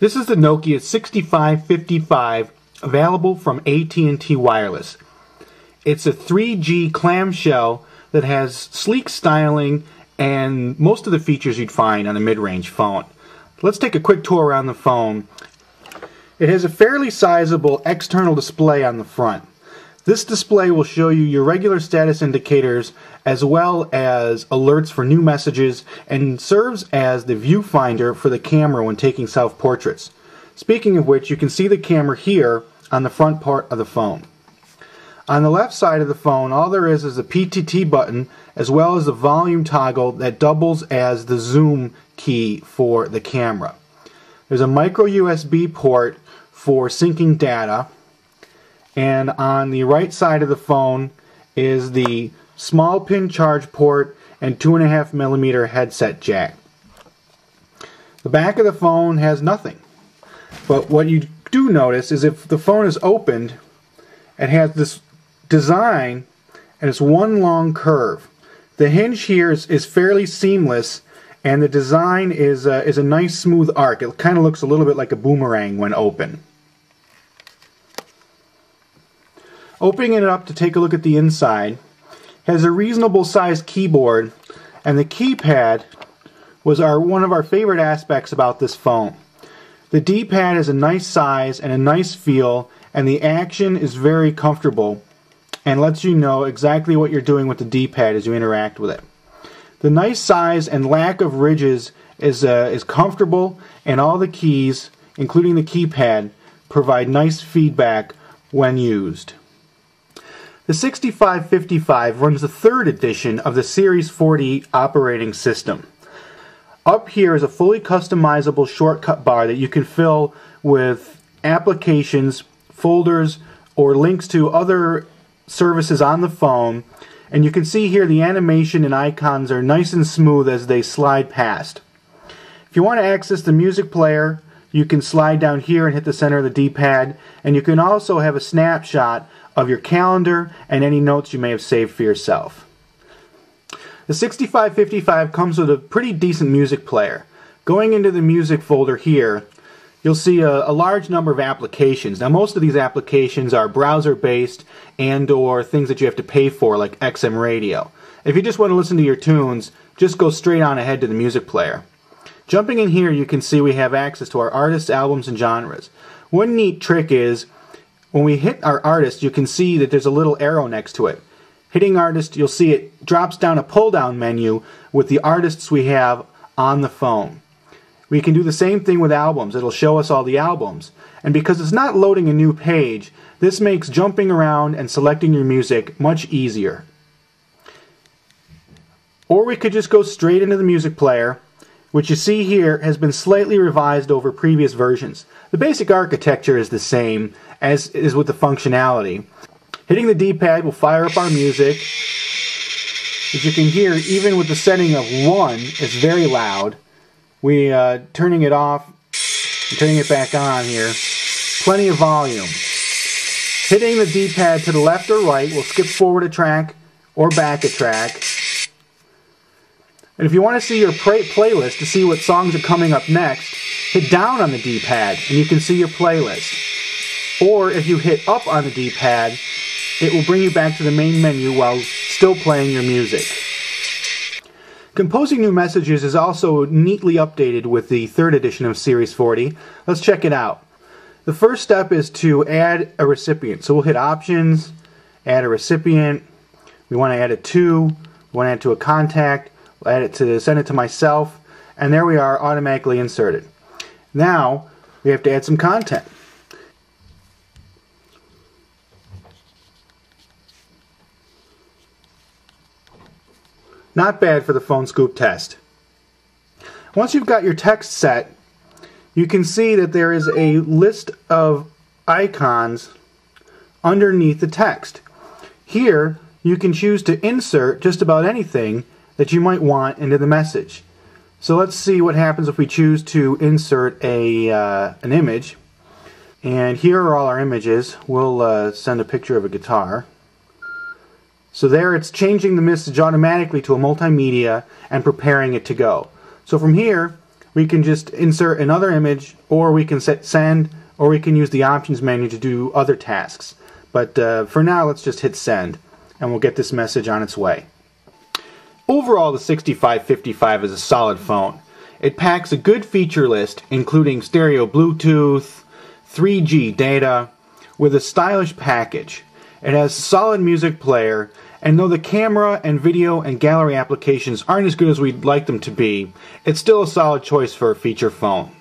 This is the Nokia 6555, available from AT&T Wireless. It's a 3G clamshell that has sleek styling and most of the features you'd find on a mid-range phone. Let's take a quick tour around the phone. It has a fairly sizable external display on the front. This display will show you your regular status indicators as well as alerts for new messages and serves as the viewfinder for the camera when taking self-portraits. Speaking of which, you can see the camera here on the front part of the phone. On the left side of the phone, all there is a PTT button as well as a volume toggle that doubles as the zoom key for the camera. There's a micro USB port for syncing data. And on the right side of the phone is the small pin charge port and 2.5mm headset jack. The back of the phone has nothing. But what you do notice is if the phone is opened, it has this design and it's one long curve. The hinge here is fairly seamless, and the design is a nice smooth arc. It kind of looks a little bit like a boomerang when open. Opening it up to take a look at the inside, has a reasonable sized keyboard, and the keypad was one of our favorite aspects about this phone. The D-pad is a nice size and a nice feel, and the action is very comfortable and lets you know exactly what you're doing with the D-pad as you interact with it. The nice size and lack of ridges is comfortable, and all the keys, including the keypad, provide nice feedback when used. The 6555 runs the third edition of the Series 40 operating system. Up here is a fully customizable shortcut bar that you can fill with applications, folders, or links to other services on the phone. And you can see here the animation and icons are nice and smooth as they slide past. If you want to access the music player, you can slide down here and hit the center of the D-pad, and you can also have a snapshot of your calendar and any notes you may have saved for yourself. The 6555 comes with a pretty decent music player. Going into the music folder here, you'll see a large number of applications. Now, most of these applications are browser-based and or things that you have to pay for, like XM radio. If you just want to listen to your tunes, just go straight on ahead to the music player. Jumping in here, you can see we have access to our artists, albums, and genres. One neat trick is, when we hit our artist, you can see that there's a little arrow next to it. Hitting artist, you'll see it drops down a pull-down menu with the artists we have on the phone. We can do the same thing with albums. It'll show us all the albums. And because it's not loading a new page, this makes jumping around and selecting your music much easier. Or we could just go straight into the music player, which you see here has been slightly revised over previous versions. The basic architecture is the same as is with the functionality. Hitting the D-pad will fire up our music. As you can hear, even with the setting of 1, it's very loud. Turning it off and turning it back on here, plenty of volume. Hitting the D-pad to the left or right will skip forward a track or back a track. And if you want to see your playlist to see what songs are coming up next, hit down on the D-pad and you can see your playlist. Or if you hit up on the D-pad, it will bring you back to the main menu while still playing your music. Composing new messages is also neatly updated with the third edition of Series 40. Let's check it out. The first step is to add a recipient. So we'll hit Options, Add a Recipient. We want to add it to, we want to add it to a contact, we'll add it to send it to myself, and there we are, automatically inserted. Now we have to add some content. Not bad for the phone scoop test. Once you've got your text set, you can see that there is a list of icons underneath the text. Here, you can choose to insert just about anything that you might want into the message. So let's see what happens if we choose to insert an image. And here are all our images. We'll send a picture of a guitar. So there it's changing the message automatically to a multimedia and preparing it to go. So from here, we can just insert another image, or we can set send, or we can use the options menu to do other tasks. But for now, let's just hit send, and we'll get this message on its way. Overall, the 6555 is a solid phone. It packs a good feature list, including stereo Bluetooth, 3G data, with a stylish package. It has a solid music player, and though the camera and video and gallery applications aren't as good as we'd like them to be, it's still a solid choice for a feature phone.